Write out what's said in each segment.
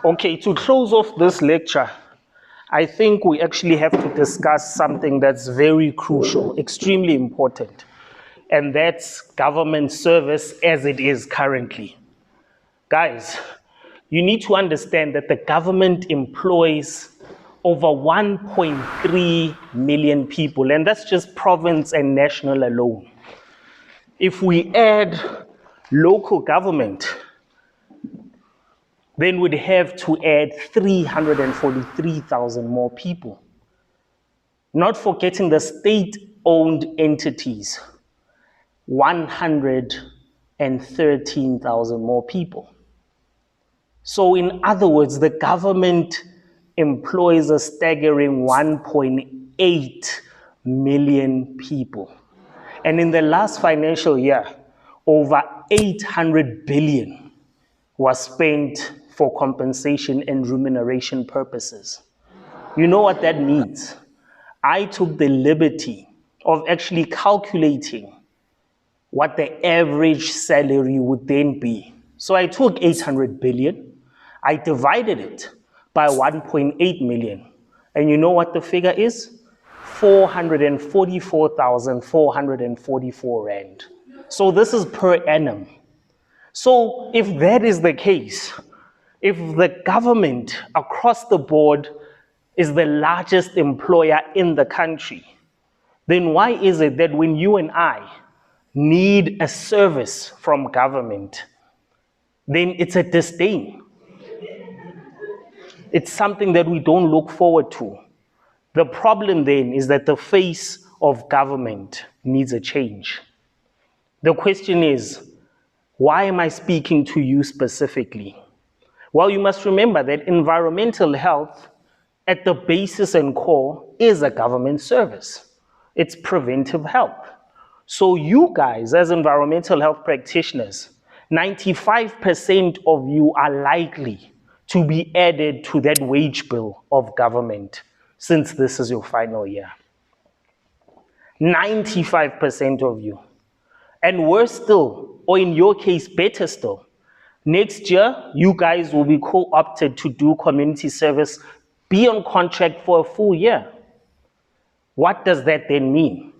Okay, to close off this lecture, I think we actually have to discuss something that's very crucial, extremely important, and that's government service as it is currently. Guys, you need to understand that the government employs over 1.3 million people, and that's just province and national alone. If we add local government, then we'd have to add 343,000 more people. Not forgetting the state-owned entities, 113,000 more people. So in other words, the government employs a staggering 1.8 million people. And in the last financial year, over 800 billion was spent for compensation and remuneration purposes. You know what that means? I took the liberty of actually calculating what the average salary would then be. So I took 800 billion, I divided it by 1.8 million. And you know what the figure is? 444,444 Rand. So this is per annum. So if that is the case, if the government across the board is the largest employer in the country, then why is it that when you and I need a service from government, then it's a disdain? It's something that we don't look forward to. The problem then is that the face of government needs a change. The question is, why am I speaking to you specifically? Well, you must remember that environmental health at the basis and core is a government service. It's preventive health. So you guys, as environmental health practitioners, 95% of you are likely to be added to that wage bill of government since this is your final year. 95% of you. And worse still, or in your case, better still, next year, you guys will be co-opted to do community service, be on contract for a full year. What does that then mean?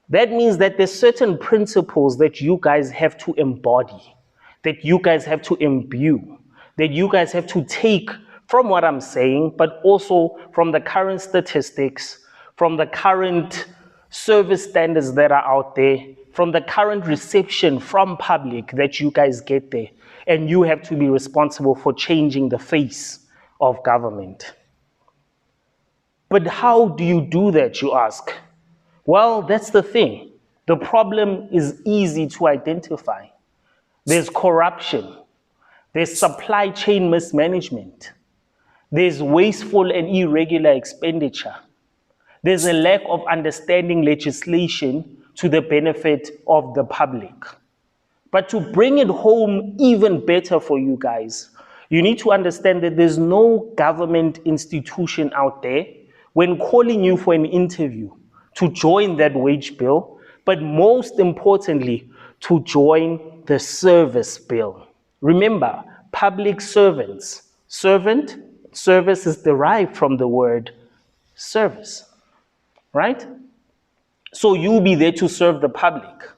That means that there's certain principles that you guys have to embody, that you guys have to imbue, that you guys have to take from what I'm saying, but also from the current statistics, from the current service standards that are out there, from the current reception from public that you guys get there. And you have to be responsible for changing the face of government. But how do you do that, you ask? Well, that's the thing. The problem is easy to identify. There's corruption. There's supply chain mismanagement. There's wasteful and irregular expenditure. There's a lack of understanding legislation to the benefit of the public. But to bring it home even better for you guys, you need to understand that there's no government institution out there when calling you for an interview to join that wage bill, but most importantly, to join the service bill. Remember, public servants. Service is derived from the word service, right? So you'll be there to serve the public.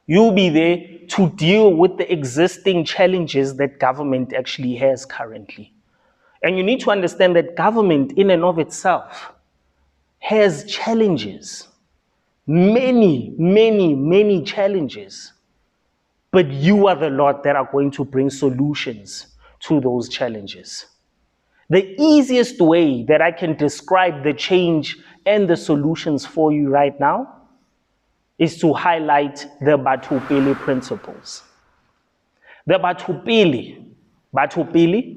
You'll be there to deal with the existing challenges that government actually has currently. And you need to understand that government in and of itself has challenges, many challenges. But you are the lot that are going to bring solutions to those challenges. The easiest way that I can describe the change and the solutions for you right now is to highlight the Batho Pele principles. The Batho Pele,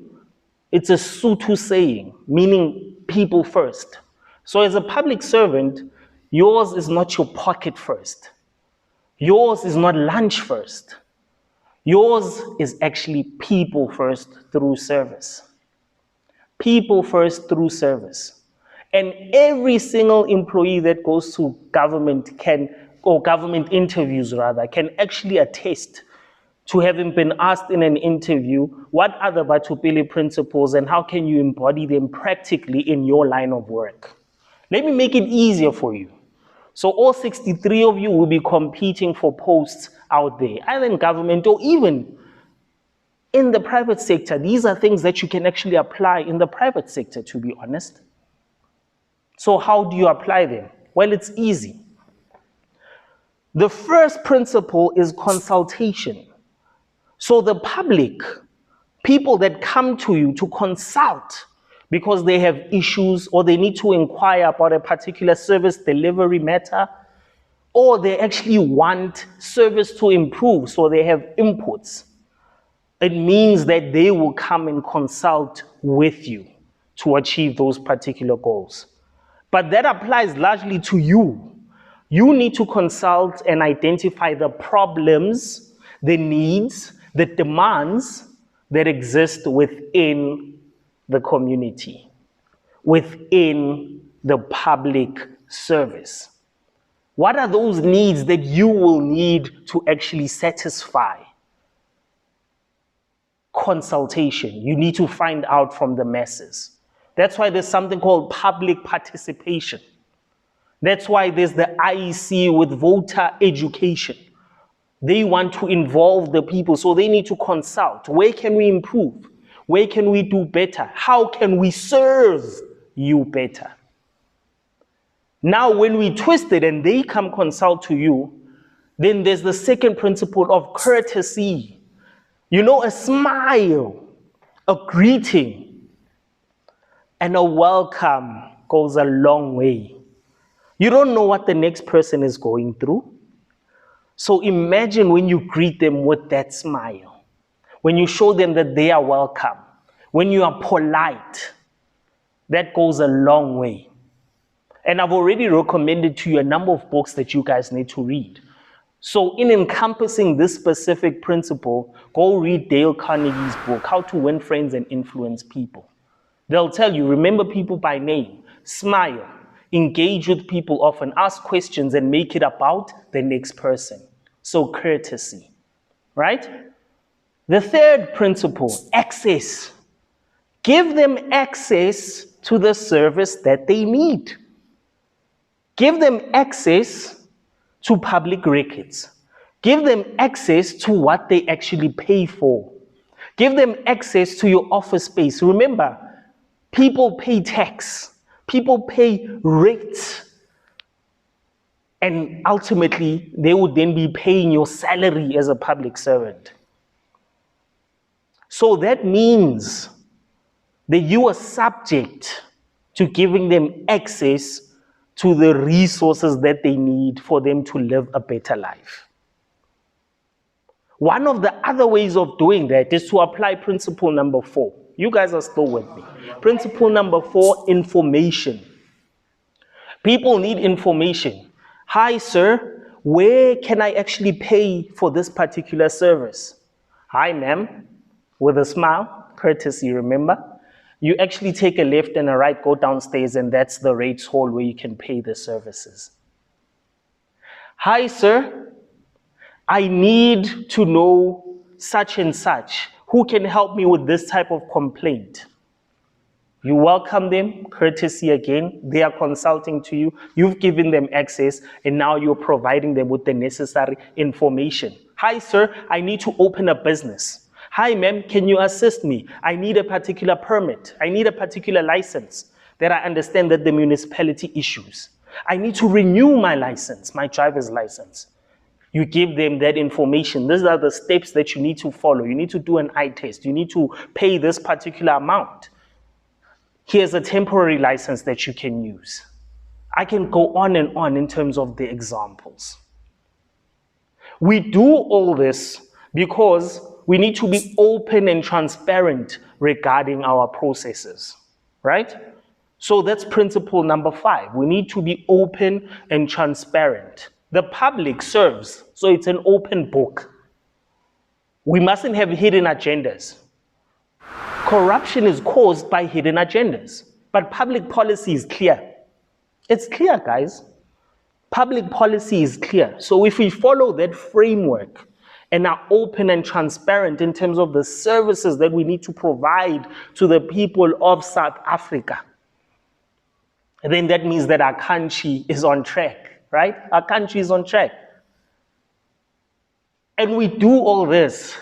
it's a Sotho saying, meaning people first. So as a public servant, yours is not your pocket first. Yours is not lunch first. Yours is actually people first through service. People first through service. And every single employee that goes to government government interviews rather, can actually attest to having been asked in an interview, what are the Batho Pele principles and how can you embody them practically in your line of work? Let me make it easier for you. So all 63 of you will be competing for posts out there, either in government or even in the private sector. These are things that you can actually apply in the private sector, to be honest. So how do you apply them? Well, it's easy. The first principle is consultation. So the public, people that come to you to consult because they have issues or they need to inquire about a particular service delivery matter, or they actually want service to improve, so they have inputs. It means that they will come and consult with you to achieve those particular goals. But that applies largely to you. You need to consult and identify the problems, the needs, the demands that exist within the community, within the public service. What are those needs that you will need to actually satisfy? Consultation. You need to find out from the masses. That's why there's something called public participation. That's why there's the IEC with voter education. They want to involve the people, so they need to consult. Where can we improve? Where can we do better? How can we serve you better? Now, when we twist it and they come consult to you, then there's the second principle of courtesy. You know, a smile, a greeting, and a welcome goes a long way. You don't know what the next person is going through. So imagine when you greet them with that smile, when you show them that they are welcome, when you are polite, that goes a long way. And I've already recommended to you a number of books that you guys need to read. So in encompassing this specific principle, go read Dale Carnegie's book, How to Win Friends and Influence People. They'll tell you, remember people by name, smile, engage with people often, ask questions and make it about the next person. So courtesy, right? The third principle, access. Give them access to the service that they need. Give them access to public records. Give them access to what they actually pay for. Give them access to your office space. Remember, people pay tax. People pay rates. And ultimately, they would then be paying your salary as a public servant. So that means that you are subject to giving them access to the resources that they need for them to live a better life. One of the other ways of doing that is to apply principle number 4. You guys are still with me. Principle number 4, information. People need information. Hi, sir, where can I actually pay for this particular service? Hi, ma'am, with a smile, courtesy, remember? You actually take a left and a right, go downstairs, and that's the rates hall where you can pay the services. Hi, sir, I need to know such and such. Who can help me with this type of complaint? You welcome them, courtesy again. They are consulting to you. You've given them access, and now you're providing them with the necessary information. Hi, sir, I need to open a business. Hi, ma'am, can you assist me? I need a particular permit. I need a particular license that I understand that the municipality issues. I need to renew my license, my driver's license. You give them that information. These are the steps that you need to follow. You need to do an eye test. You need to pay this particular amount. Here's a temporary license that you can use. I can go on and on in terms of the examples. We do all this because we need to be open and transparent regarding our processes, right? So that's principle number 5. We need to be open and transparent. The public serves, so it's an open book. We mustn't have hidden agendas. Corruption is caused by hidden agendas, but public policy is clear. It's clear, guys. Public policy is clear. So if we follow that framework and are open and transparent in terms of the services that we need to provide to the people of South Africa, then that means that our country is on track, right? Our country is on track. And we do all this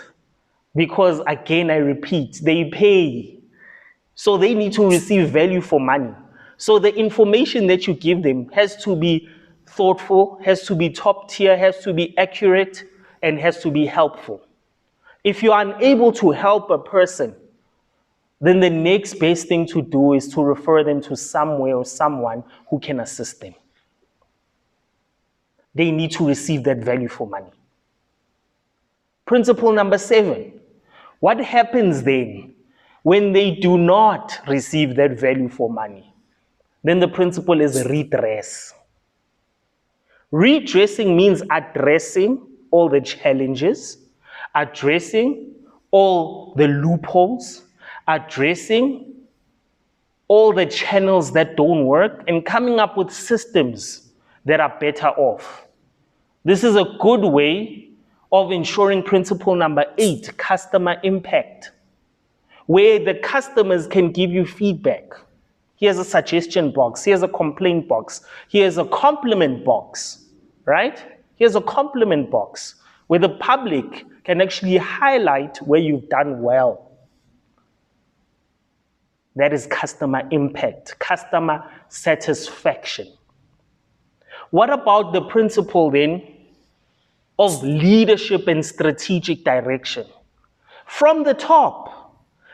because, again, I repeat, they pay. So they need to receive value for money. So the information that you give them has to be thoughtful, has to be top tier, has to be accurate, and has to be helpful. If you are unable to help a person, then the next best thing to do is to refer them to somewhere or someone who can assist them. They need to receive that value for money. Principle number 7. What happens then when they do not receive that value for money? Then the principle is redress. Redressing means addressing all the challenges, addressing all the loopholes, addressing all the channels that don't work, and coming up with systems that are better off. This is a good way of ensuring principle number 8, customer impact, where the customers can give you feedback. Here's a suggestion box, here's a complaint box, here's a compliment box, right? Here's a compliment box where the public can actually highlight where you've done well. That is customer impact, customer satisfaction. What about the principle then of leadership and strategic direction? From the top,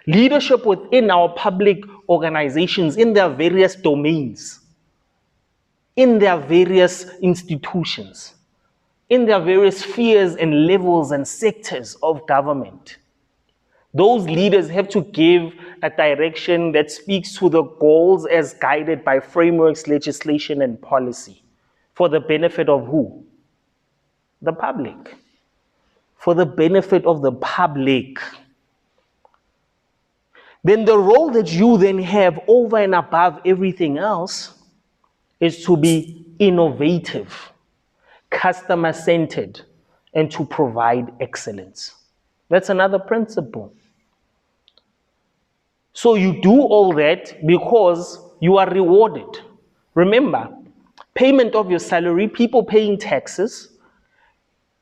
leadership within our public organizations in their various domains, in their various institutions, in their various spheres and levels and sectors of government. Those leaders have to give a direction that speaks to the goals as guided by frameworks, legislation, and policy for the benefit of who? The public. For the benefit of the public. Then the role that you then have over and above everything else is to be innovative, customer-centered, and to provide excellence. That's another principle. So you do all that because you are rewarded. Remember, payment of your salary, people paying taxes,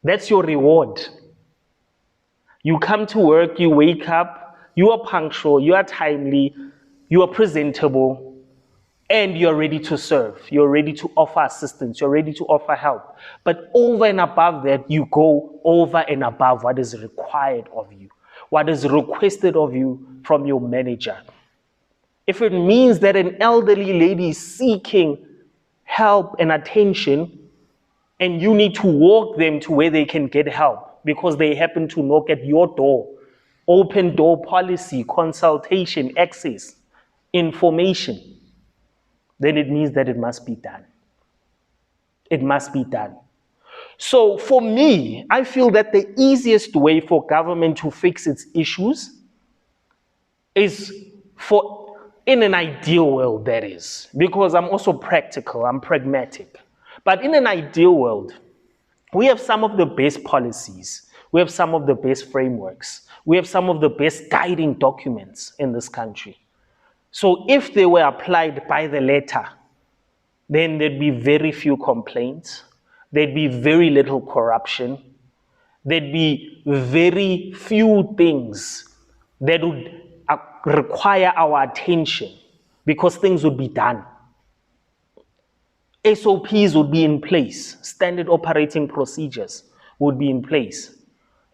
that's your reward. You come to work, you wake up, you are punctual, you are timely, you are presentable, and you're ready to serve. You're ready to offer assistance. You're ready to offer help. But over and above that, you go over and above what is required of you, what is requested of you from your manager. If it means that an elderly lady is seeking help and attention, and you need to walk them to where they can get help because they happen to knock at your door, open door policy, consultation, access, information, then it means that it must be done. It must be done. So for me, I feel that the easiest way for government to fix its issues is in an ideal world, that is, because I'm also practical, I'm pragmatic. But in an ideal world, we have some of the best policies, we have some of the best frameworks, we have some of the best guiding documents in this country. So if they were applied by the letter, then there'd be very few complaints, there'd be very little corruption, there'd be very few things that would require our attention because things would be done. SOPs would be in place, standard operating procedures would be in place,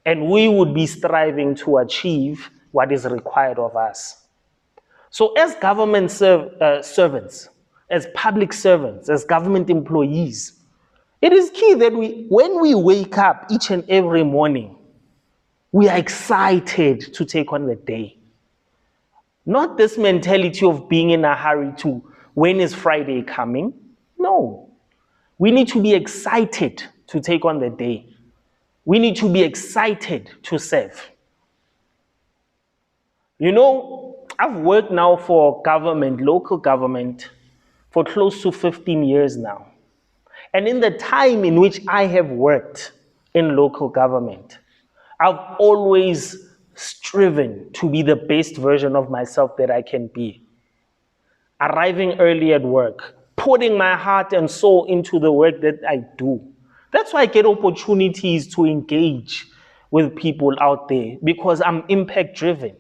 and we would be striving to achieve what is required of us. So as government servants, as public servants, as government employees, it is key that when we wake up each and every morning, we are excited to take on the day. Not this mentality of being in a hurry to when is Friday coming. No. We need to be excited to take on the day. We need to be excited to serve. You know, I've worked now for government, local government, for close to 15 years now. And in the time in which I have worked in local government, I've always striven to be the best version of myself that I can be. Arriving early at work, putting my heart and soul into the work that I do. That's why I get opportunities to engage with people out there, because I'm impact driven.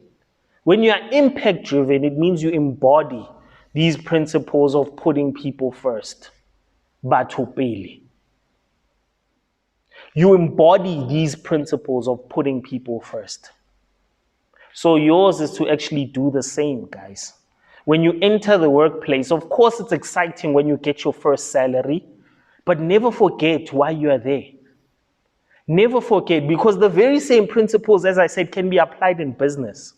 When you are impact driven, it means you embody these principles of putting people first. Batho Pele. You embody these principles of putting people first. So yours is to actually do the same, guys. When you enter the workplace, of course it's exciting when you get your first salary, but never forget why you are there. Never forget, because the very same principles, as I said, can be applied in business.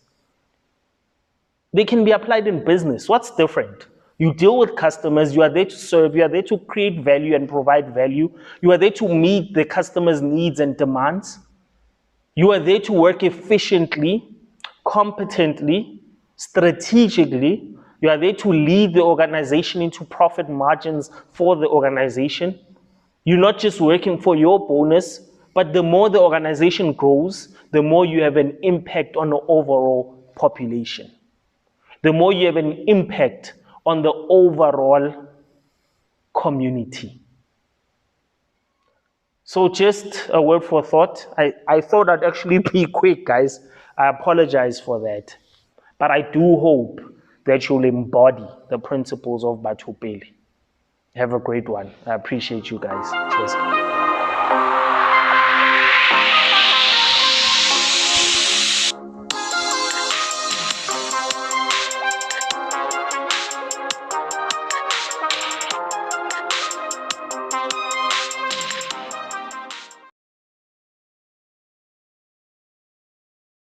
They can be applied in business. What's different? You deal with customers, you are there to serve, you are there to create value and provide value. You are there to meet the customer's needs and demands. You are there to work efficiently, competently, strategically. You are there to lead the organization into profit margins for the organization. You're not just working for your bonus, but the more the organization grows, the more you have an impact on the overall population. The more you have an impact on the overall community. So just a word for thought. I thought I'd actually be quick, guys. I apologize for that. But I do hope that you'll embody the principles of Batho Pele. Have a great one. I appreciate you guys. Cheers.